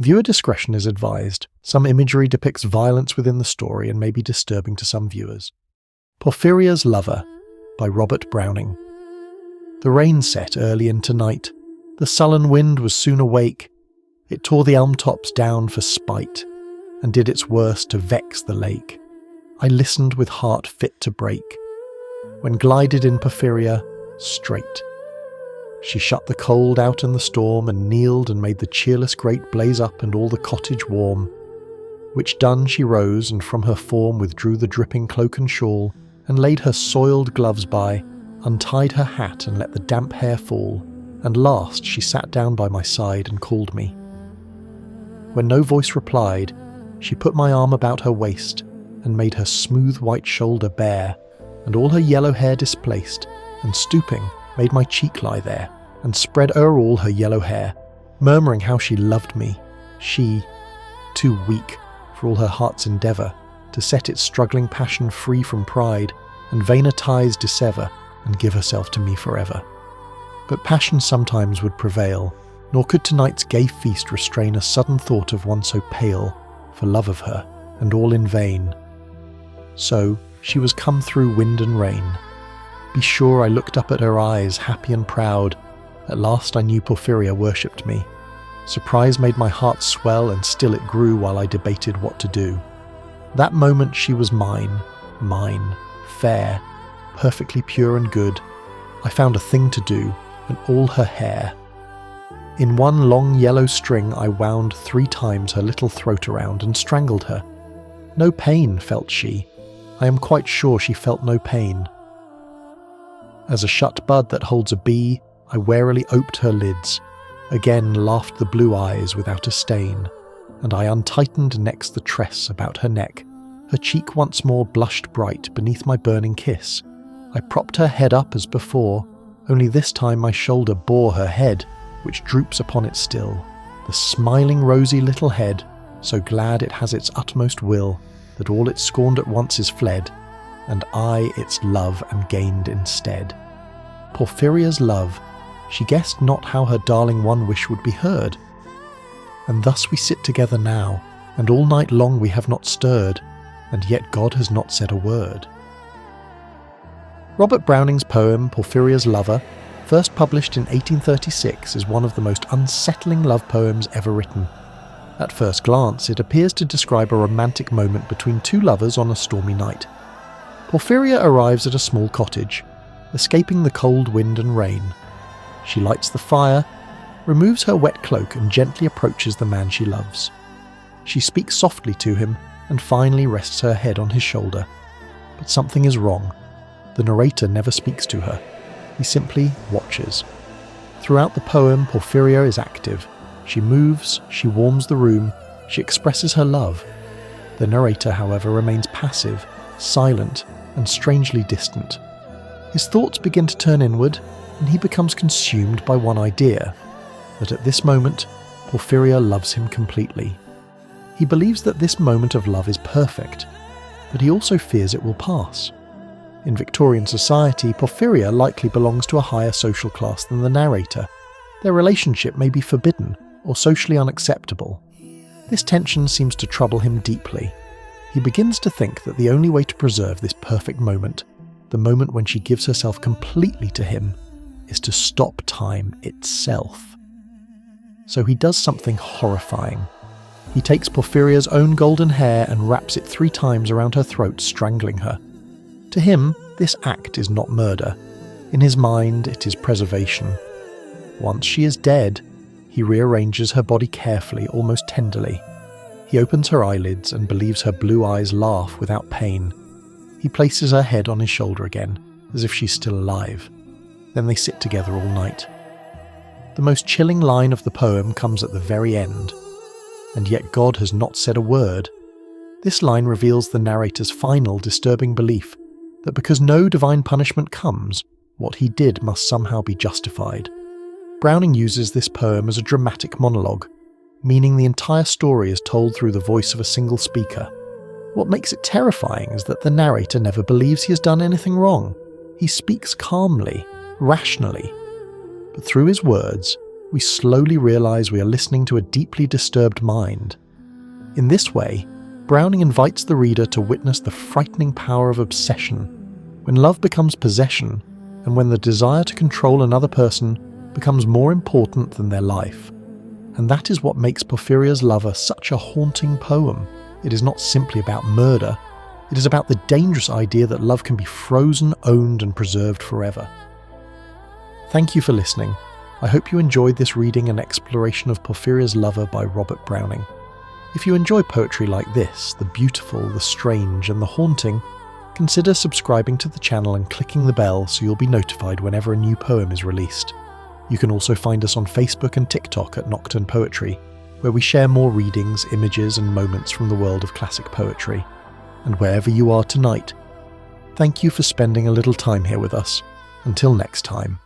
Viewer discretion is advised. Some imagery depicts violence within the story and may be disturbing to some viewers. Porphyria's Lover by Robert Browning. The rain set early into night. The sullen wind was soon awake. It tore the elm tops down for spite, and did its worst to vex the lake. I listened with heart fit to break, when glided in Porphyria straight. She shut the cold out in the storm, and kneeled and made the cheerless grate blaze up and all the cottage warm. Which done, she rose, and from her form withdrew the dripping cloak and shawl, and laid her soiled gloves by, untied her hat and let the damp hair fall, and last she sat down by my side and called me. When no voice replied, she put my arm about her waist, and made her smooth white shoulder bare, and all her yellow hair displaced, and stooping, made my cheek lie there, and spread o'er all her yellow hair, murmuring how she loved me, she, too weak, for all her heart's endeavour, to set its struggling passion free from pride, and vainer ties dissever, and give herself to me forever. But passion sometimes would prevail, nor could tonight's gay feast restrain a sudden thought of one so pale, for love of her, and all in vain. So she was come through wind and rain. Be sure I looked up at her eyes, happy and proud. At last I knew Porphyria worshipped me. Surprise made my heart swell, and still it grew while I debated what to do. That moment she was mine, fair, perfectly pure and good. I found a thing to do, and all her hair. In one long yellow string I wound 3 times her little throat around, and strangled her. No pain felt she. I am quite sure she felt no pain. As a shut bud that holds a bee, I warily oped her lids. Again laughed the blue eyes without a stain, and I untightened next the tress about her neck. Her cheek once more blushed bright beneath my burning kiss. I propped her head up as before, only this time my shoulder bore her head, which droops upon it still, the smiling rosy little head, so glad it has its utmost will, that all it scorned at once is fled, and I its love am gained instead. Porphyria's love, she guessed not how her darling one wish would be heard. And thus we sit together now, and all night long we have not stirred, and yet God has not said a word. Robert Browning's poem Porphyria's Lover, first published in 1836, is one of the most unsettling love poems ever written. At first glance, it appears to describe a romantic moment between 2 lovers on a stormy night. Porphyria arrives at a small cottage, escaping the cold wind and rain. She lights the fire, removes her wet cloak, and gently approaches the man she loves. She speaks softly to him, and finally rests her head on his shoulder. But something is wrong. The narrator never speaks to her. He simply watches. Throughout the poem, Porphyria is active. She moves, she warms the room, she expresses her love. The narrator, however, remains passive, silent, and strangely distant. His thoughts begin to turn inward, and he becomes consumed by one idea, that at this moment, Porphyria loves him completely. He believes that this moment of love is perfect, but he also fears it will pass. In Victorian society, Porphyria likely belongs to a higher social class than the narrator. Their relationship may be forbidden or socially unacceptable. This tension seems to trouble him deeply. He begins to think that the only way to preserve this perfect moment, the moment when she gives herself completely to him, is to stop time itself. So he does something horrifying. He takes Porphyria's own golden hair and wraps it 3 times around her throat, strangling her. To him, this act is not murder. In his mind, it is preservation. Once she is dead, he rearranges her body carefully, almost tenderly. He opens her eyelids and believes her blue eyes laugh without pain. He places her head on his shoulder again, as if she's still alive. Then they sit together all night. The most chilling line of the poem comes at the very end. And yet God has not said a word. This line reveals the narrator's final disturbing belief that because no divine punishment comes, what he did must somehow be justified. Browning uses this poem as a dramatic monologue, meaning the entire story is told through the voice of a single speaker. What makes it terrifying is that the narrator never believes he has done anything wrong. He speaks calmly, rationally, but through his words, we slowly realize we are listening to a deeply disturbed mind. In this way, Browning invites the reader to witness the frightening power of obsession, when love becomes possession, and when the desire to control another person becomes more important than their life. And that is what makes Porphyria's Lover such a haunting poem. It is not simply about murder, it is about the dangerous idea that love can be frozen, owned, and preserved forever. Thank you for listening. I hope you enjoyed this reading and exploration of Porphyria's Lover by Robert Browning. If you enjoy poetry like this, the beautiful, the strange, and the haunting, consider subscribing to the channel and clicking the bell so you'll be notified whenever a new poem is released. You can also find us on Facebook and TikTok at Nocturne Poetry, where we share more readings, images, and moments from the world of classic poetry. And wherever you are tonight, thank you for spending a little time here with us. Until next time.